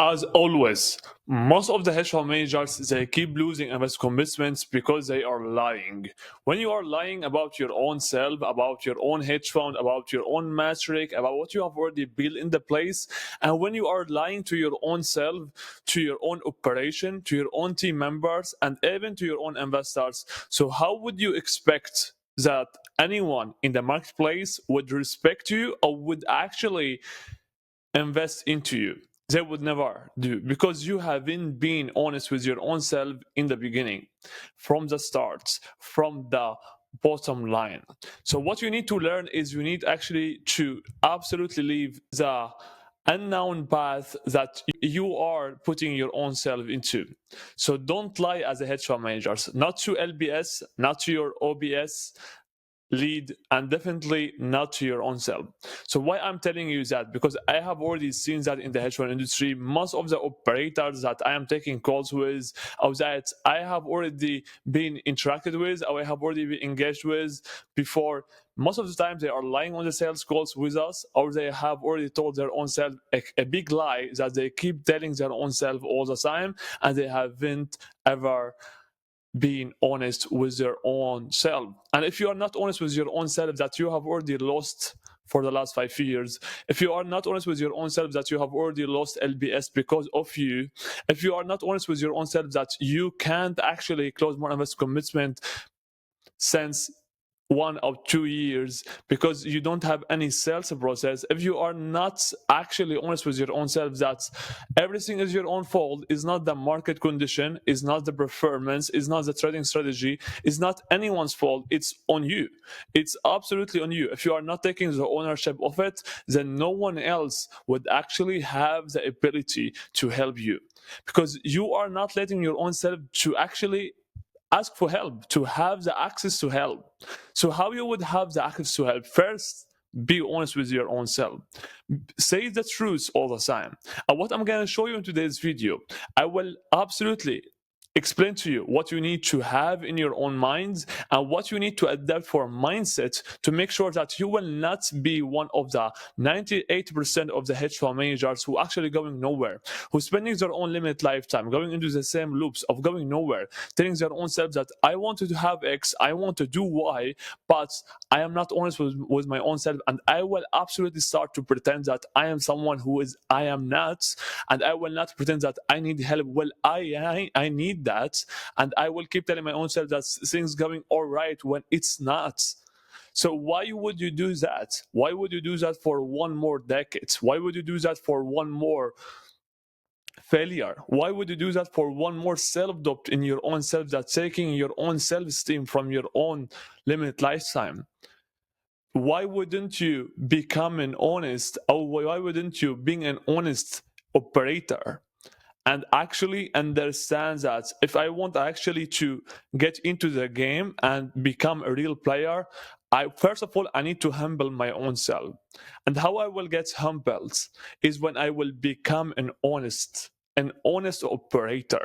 As always, most of the hedge fund managers, they keep losing investment commitments because they are lying. When you are lying about your own self, about your own hedge fund, about your own metric, about what you have already built in the place, and when you are lying to your own self, to your own operation, to your own team members, and even to your own investors, so how would you expect that anyone in the marketplace would respect you or would actually invest into you? They would never do, because you haven't been honest with your own self in the beginning, from the start, from the bottom line. So what you need to learn is you need actually to absolutely leave the unknown path that you are putting your own self into. So don't lie as a hedge fund manager, not to LBS, not to your OBS lead, and definitely not to your own self. So why I'm telling you that, because I have already seen that in the hedge fund industry. Most of the operators that I am taking calls with, or that I have already been interacted with, or I have already been engaged with before, most of the time they are lying on the sales calls with us, or they have already told their own self a big lie that they keep telling their own self all the time, and they haven't ever being honest with their own self. And if you are not honest with your own self, that you have already lost for the last 5 years, if you are not honest with your own self that you have already lost LBS because of you, if you are not honest with your own self that you can't actually close more investment commitment since 1 or 2 years because you don't have any sales process, if you are not actually honest with your own self that everything is your own fault, is not the market condition, is not the performance, is not the trading strategy, is not anyone's fault, it's on you, it's absolutely on you. If you are not taking the ownership of it, then no one else would actually have the ability to help you, because you are not letting your own self to actually ask for help, to have the access to help. So how you would have the access to help? First, be honest with your own self. Say the truth all the time. And what I'm going to show you in today's video, I will absolutely explain to you what you need to have in your own minds and what you need to adapt for mindset to make sure that you will not be one of the 98% of the hedge fund managers who actually going nowhere, who spending their own limit lifetime going into the same loops of going nowhere, telling their own selves that I wanted to have X, I want to do Y, but I am not honest with my own self, and I will absolutely start to pretend that I am someone who is I am not, and I will not pretend that I need help. Well, I need that, and I will keep telling my own self that things going all right when it's not. So why would you do that? Why would you do that for one more decade? Why would you do that for one more failure? Why would you do that for one more self-doubt in your own self, that's taking your own self-esteem from your own limit lifetime? Why wouldn't you become an honest, or why wouldn't you being an honest operator and actually understand that if I want actually to get into the game and become a real player, I first of all I need to humble my own self. And how I will get humbled is when I will become an honest operator,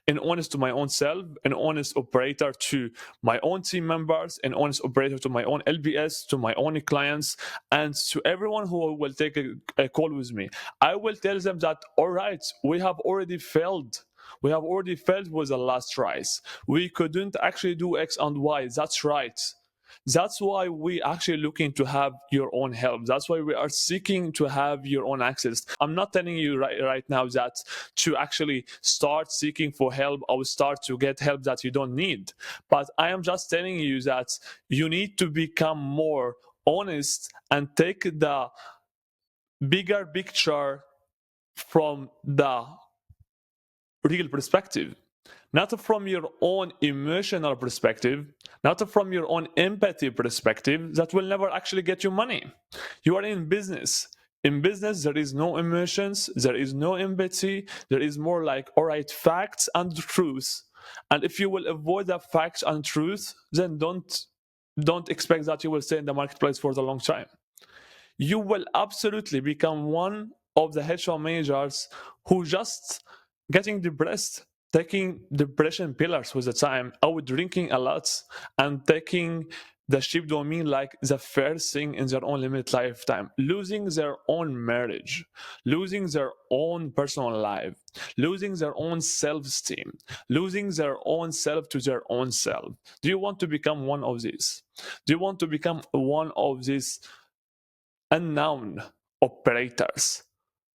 an honest to my own self, an honest operator to my own team members, an honest operator to my own LBS, to my own clients, and to everyone who will take a call with me. I will tell them that, all right, we have already failed. We have already failed with the last tries. We couldn't actually do X and Y. That's right. That's why we actually looking to have your own help. That's why we are seeking to have your own access. I'm not telling you right now that to actually start seeking for help or start to get help that you don't need. But I am just telling you that you need to become more honest and take the bigger picture from the real perspective, not from your own emotional perspective, not from your own empathy perspective. That will never actually get you money. You are in business. In business, there is no emotions, there is no empathy, there is more like, all right, facts and truth. And if you will avoid the facts and truth, then don't expect that you will stay in the marketplace for the long time. You will absolutely become one of the hedge fund managers who just getting depressed, taking depression pillars with the time, out drinking a lot, and taking the ship don't mean like the first thing in their own limited lifetime. Losing their own marriage, losing their own personal life, losing their own self-esteem, losing their own self to their own self. Do you want to become one of these? Do you want to become one of these unknown operators?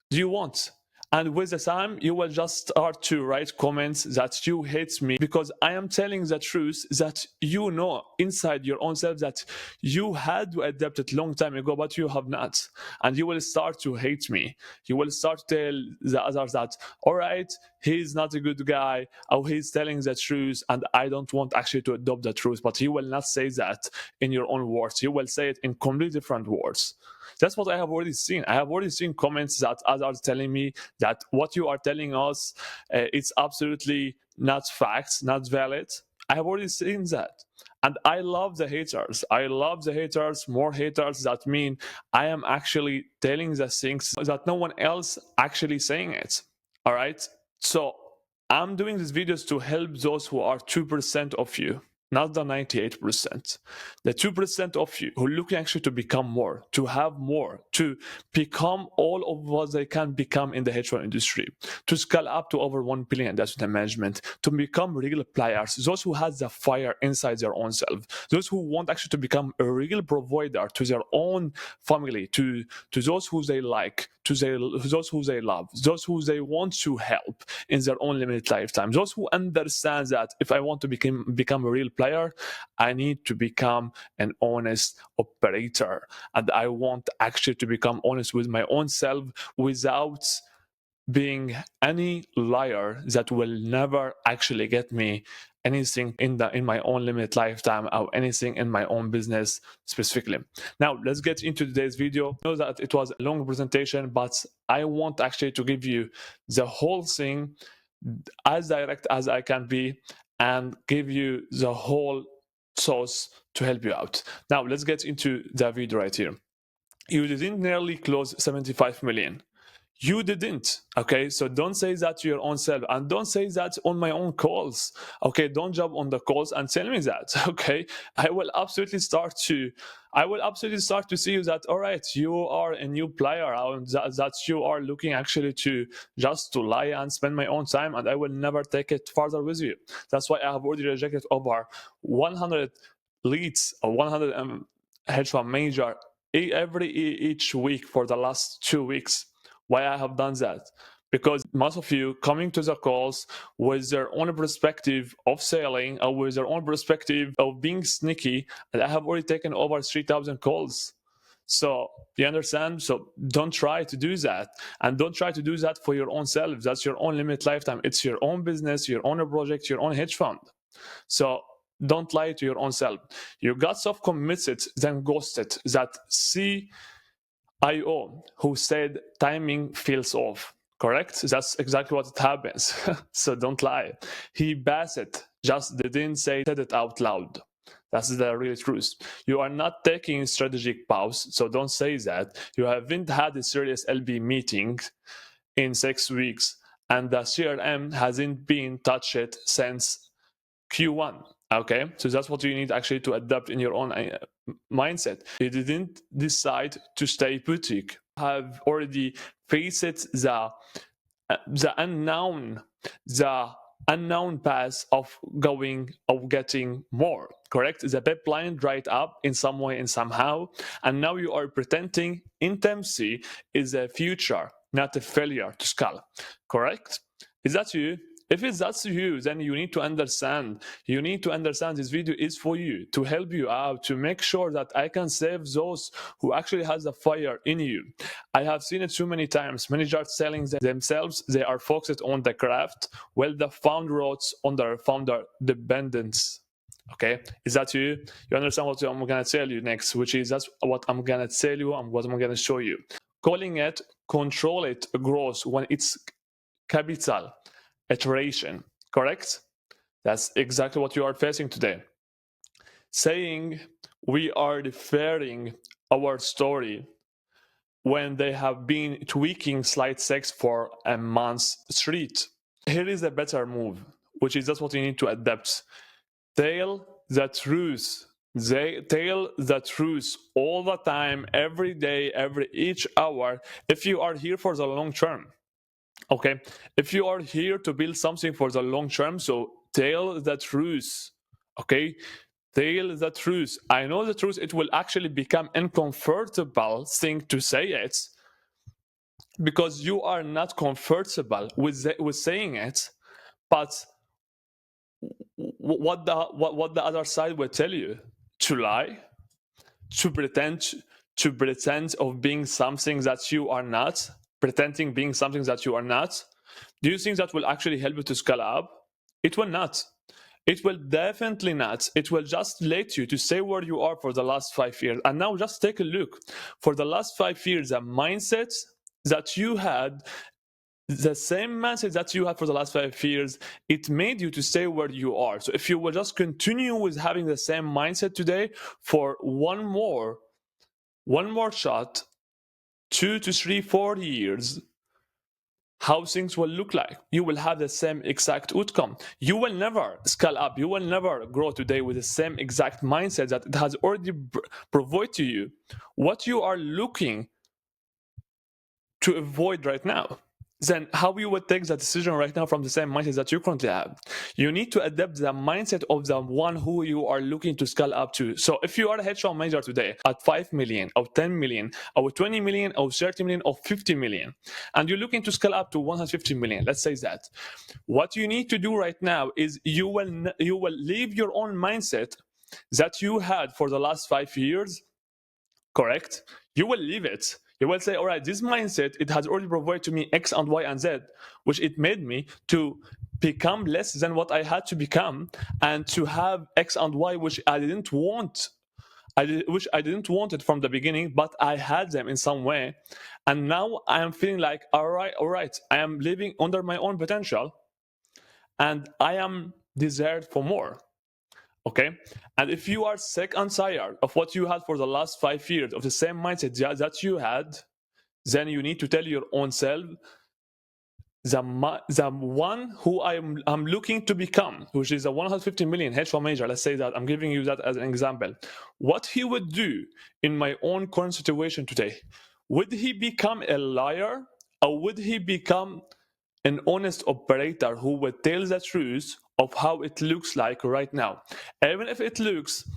Do you want? And with the time, you will just start to write comments that you hate me because I am telling the truth that you know inside your own self that you had to adapt it long time ago, but you have not. And you will start to hate me. You will start to tell the others that, all right, he's not a good guy, or he's telling the truth, and I don't want actually to adopt the truth. But you will not say that in your own words. You will say it in completely different words. That's what I have already seen. I have already seen comments that others telling me that what you are telling us, it's absolutely not facts, not valid. I have already seen that. And I love the haters. I love the haters, more haters. That mean I am actually telling the things that no one else actually saying it. All right. So I'm doing these videos to help those who are 2% of you, not the 98%. The 2% of you who are looking actually to become more, to have more, to become all of what they can become in the hedge fund industry, to scale up to over 1 billion investment management, to become real players, those who have the fire inside their own self, those who want actually to become a real provider to their own family, to those who they like, to those who they love, those who they want to help in their own limited lifetime, those who understand that if I want to become a real player, I need to become an honest operator, and I want actually to become honest with my own self without being any liar that will never actually get me anything in my own limited lifetime or anything in my own business specifically. Now let's get into today's video. I know that it was a long presentation, but I want actually to give you the whole thing as direct as I can be and give you the whole sauce to help you out. Now let's get into the video right here. You didn't nearly close 75 million. You didn't. Okay, so don't say that to your own self, and don't say that on my own calls. Okay, don't jump on the calls and tell me that. Okay, I will absolutely start to see you that, all right, you are a new player, that you are looking actually to just to lie and spend my own time, and I will never take it further with you. That's why I have already rejected over 100 leads or 100 hedge fund manager each week for the last 2 weeks. Why I have done that? Because most of you coming to the calls with their own perspective of selling or with their own perspective of being sneaky, and I have already taken over 3,000 calls. So you understand? So don't try to do that, and don't try to do that for your own self. That's your own limited lifetime. It's your own business, your own project, your own hedge fund. So don't lie to your own self. You got self-committed, then ghosted. That CIO who said timing feels off. Correct? That's exactly what happens. So don't lie. He passed it, just didn't said it out loud. That's the real truth. You are not taking strategic pause, so don't say that. You haven't had a serious LB meeting in 6 weeks, and the CRM hasn't been touched since Q1. Okay, so that's what you need actually to adapt in your own mindset. You didn't decide to stay boutique. Have already faced the unknown, the unknown path of getting more. Correct? The pipeline dried up in some way and somehow, and now you are pretending intimacy is a future, not a failure to scale. Correct? Is that you? If that's you, then you need to understand. You need to understand this video is for you, to help you out, to make sure that I can save those who actually has the fire in you. I have seen it too many times. Managers selling themselves, they are focused on the craft, while the founder routes on their founder dependence. Okay, is that you? You understand what I'm gonna tell you next, which is that's what I'm gonna tell you and what I'm gonna show you. Calling it control it growth when it's capital iteration, correct? That's exactly what you are facing today. Saying we are deferring our story when they have been tweaking slide 6 for a month straight. Here is a better move, which is just what you need to adapt. Tell the truth They tell the truth all the time, every day, each hour, if you are here for the long term. Okay, if you are here to build something for the long term, so tell the truth. Okay, tell the truth. I know the truth, it will actually become uncomfortable thing to say it, because you are not comfortable with saying it. But what the other side will tell you? To lie, to pretend of being something that you are not, pretending being something that you are not. Do you think that will actually help you to scale up? It will not. It will definitely not. It will just let you to stay where you are for the last 5 years. And now just take a look. For the last 5 years, the mindset that you had, the same mindset that you had for the last 5 years, it made you to stay where you are. So if you will just continue with having the same mindset today for one more shot, 2 to 3, 4 years, how things will look like. You will have the same exact outcome. You will never scale up. You will never grow today with the same exact mindset that it has already provided to you. What you are looking to avoid right now, then how you would take that decision right now from the same mindset that you currently have? You need to adapt the mindset of the one who you are looking to scale up to. So if you are a hedge fund manager today at 5 million or 10 million or 20 million or 30 million or 50 million, and you're looking to scale up to 150 million, let's say that, what you need to do right now is you will leave your own mindset that you had for the last 5 years. Correct? You will leave it. You will say, all right, this mindset, it has already provided to me X and Y and Z, which it made me to become less than what I had to become, and to have X and Y, which I didn't want. Which I didn't want it from the beginning, but I had them in some way. And now I am feeling like, all right, I am living under my own potential, and I am desired for more. Okay, and if you are sick and tired of what you had for the last 5 years, of the same mindset that you had, then you need to tell your own self, the one who I'm looking to become, which is a 150 million hedge fund manager. Let's say that I'm giving you that as an example. What he would do in my own current situation today, would he become a liar, or would he become an honest operator who would tell the truth of how it looks like right now? Even if it looks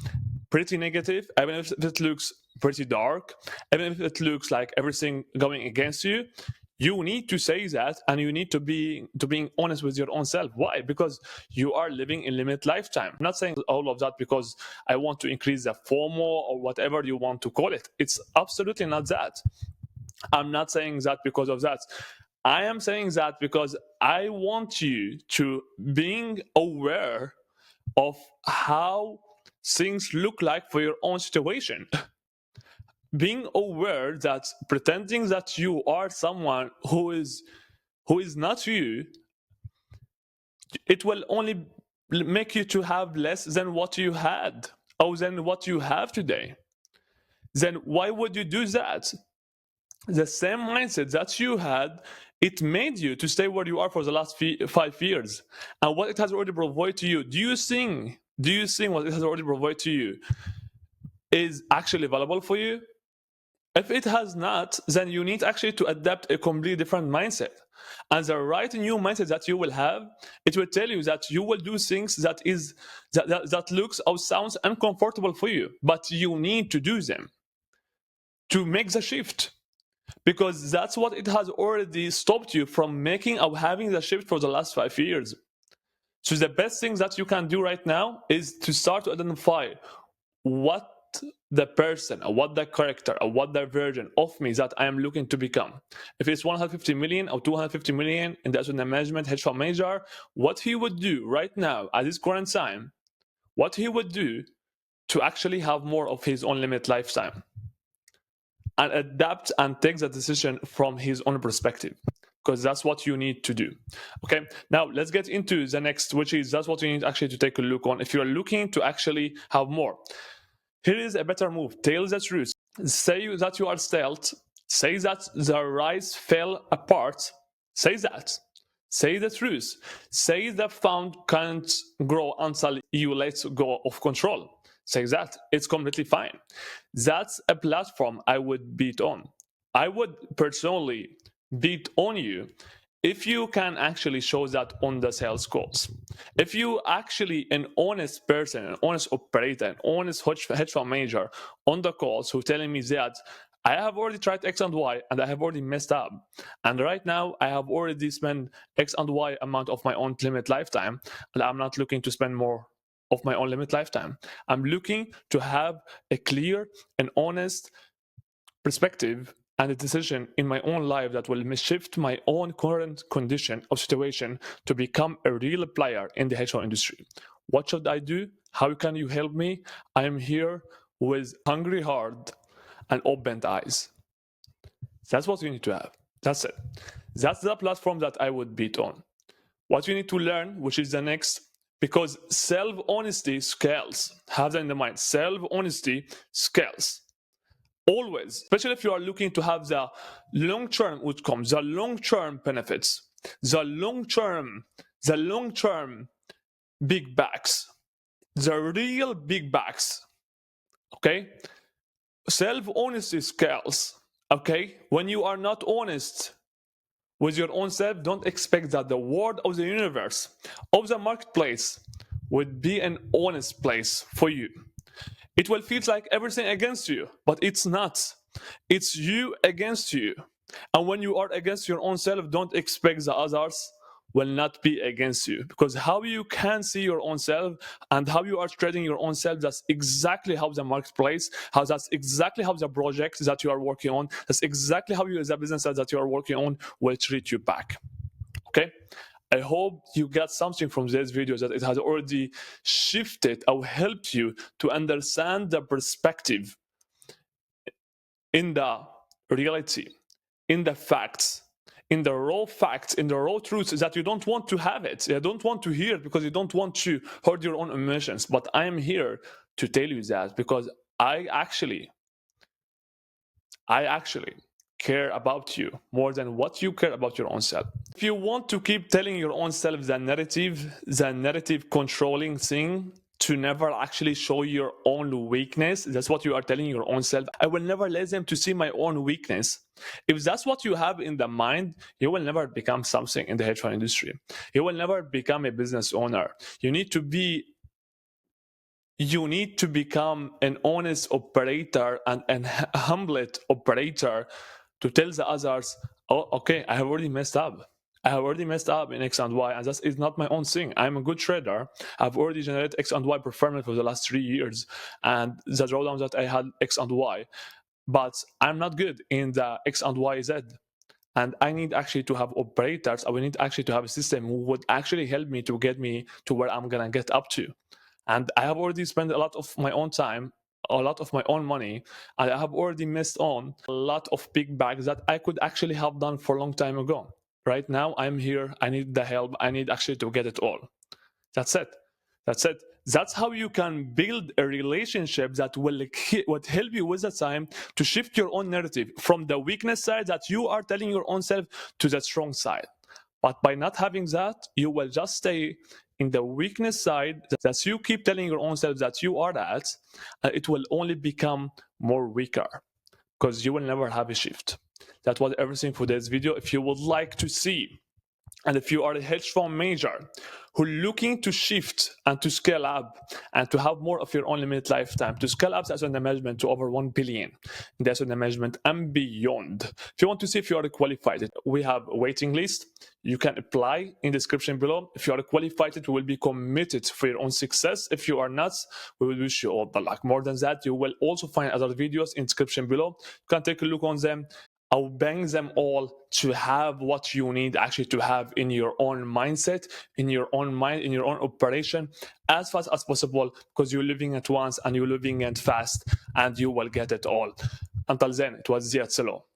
pretty negative, even if it looks pretty dark, even if it looks like everything going against you, you need to say that, and you need to being honest with your own self. Why? Because you are living in limited lifetime. I'm not saying all of that because I want to increase the FOMO or whatever you want to call it. It's absolutely not that. I'm not saying that because of that. I am saying that because I want you to being aware of how things look like for your own situation. Being aware that pretending that you are someone who is not you, it will only make you to have less than what you had, or than what you have today. Then why would you do that? The same mindset that you had, it made you to stay where you are for the last 5 years. And what it has already provided to you, do you think what it has already provided to you is actually valuable for you? If it has not, then you need actually to adapt a completely different mindset. And the right new mindset that you will have, it will tell you that you will do things that looks or sounds uncomfortable for you, but you need to do them to make the shift, because that's what it has already stopped you from making or having the shift for the last 5 years. So the best thing that you can do right now is to start to identify what the person, or what the character, or what the version of me that I am looking to become. If it's 150 million or 250 million in the asset management hedge fund manager, what he would do right now at this current time, what he would do to actually have more of his own limit lifetime, and adapt and take the decision from his own perspective, because that's what you need to do. Okay, now let's get into the next, which is that's what you need actually to take a look on if you're looking to actually have more. Here is a better move. Tell the truth. Say that you are stealth. Say that the rise fell apart. Say that. Say the truth. Say the fund can't grow until you let go of control. say that. It's completely fine. That's a platform I would beat on. I would personally beat on you if you can actually show that on the sales calls. If you actually an honest person, an honest operator, an honest hedge fund manager on the calls who telling me that I have already tried X and Y and I have already messed up. And right now I have already spent X and Y amount of my own limit lifetime, and I'm not looking to spend more of my own limit lifetime. I'm looking to have a clear and honest perspective and a decision in my own life that will shift my own current condition of situation to become a real player in the hedge fund industry. What should I do? How can you help me? I am here with hungry heart and opened eyes. That's what you need to have. That's it. That's the platform that I would beat on. What you need to learn, which is the next, because self-honesty scales. Have that in the mind. Self-honesty scales. Always, especially if you are looking to have the long-term outcomes, the long-term benefits, the long-term big backs, the real big backs. Okay? Self-honesty scales. Okay? When you are not honest with your own self, don't expect that the world of the universe, of the marketplace, would be an honest place for you. It will feel like everything against you, but it's not. It's you against you. And when you are against your own self, don't expect the others will not be against you. Because how you can see your own self and how you are trading your own self, that's exactly how the marketplace, that's exactly how the project that you are working on, that's exactly how the business that you are working on will treat you back. Okay? I hope you got something from this video, that it has already shifted or helped you to understand the perspective in the reality, in the facts, in the raw facts, in the raw truths, that you don't want to have it. You don't want to hear it because you don't want to hurt your own emotions. But I am here to tell you that because I actually care about you more than what you care about your own self. If you want to keep telling your own self the narrative controlling thing to never actually show your own weakness, that's what you are telling your own self. I will never let them to see my own weakness. If that's what you have in the mind, you will never become something in the hedge fund industry. You will never become a business owner. You need to become an honest operator and a humbled operator to tell the others, oh, okay, I have already messed up. I have already messed up in X and Y, and that is not my own thing. I'm a good trader. I've already generated X and Y performance for the last 3 years, and the drawdown that I had X and Y. But I'm not good in the X and Y Z. And I need actually to have operators. I will need actually to have a system who would actually help me to get me to where I'm going to get up to. And I have already spent a lot of my own time, a lot of my own money, and I have already missed on a lot of big bags that I could actually have done for a long time ago. Right now, I'm here. I need the help. I need actually to get it all. That's it. That's how you can build a relationship that will help you with the time to shift your own narrative from the weakness side that you are telling your own self to the strong side. But by not having that, you will just stay in the weakness side that you keep telling your own self that you are that, it will only become more weaker because you will never have a shift. That was everything for this video. If you would like to see, and if you are a hedge fund manager who looking to shift and to scale up and to have more of your own limited lifetime, to scale up asset management to over 1 billion in asset management and beyond. If you want to see if you are qualified, we have a waiting list. You can apply in the description below. If you are qualified, we will be committed for your own success. If you are not, we will wish you all the luck. More than that, you will also find other videos in the description below. You can take a look on them. I'll bang them all to have what you need actually to have in your own mindset, in your own mind, in your own operation as fast as possible, because you're living at once and you're living it fast and you will get it all. Until then, it was Ziad Salo.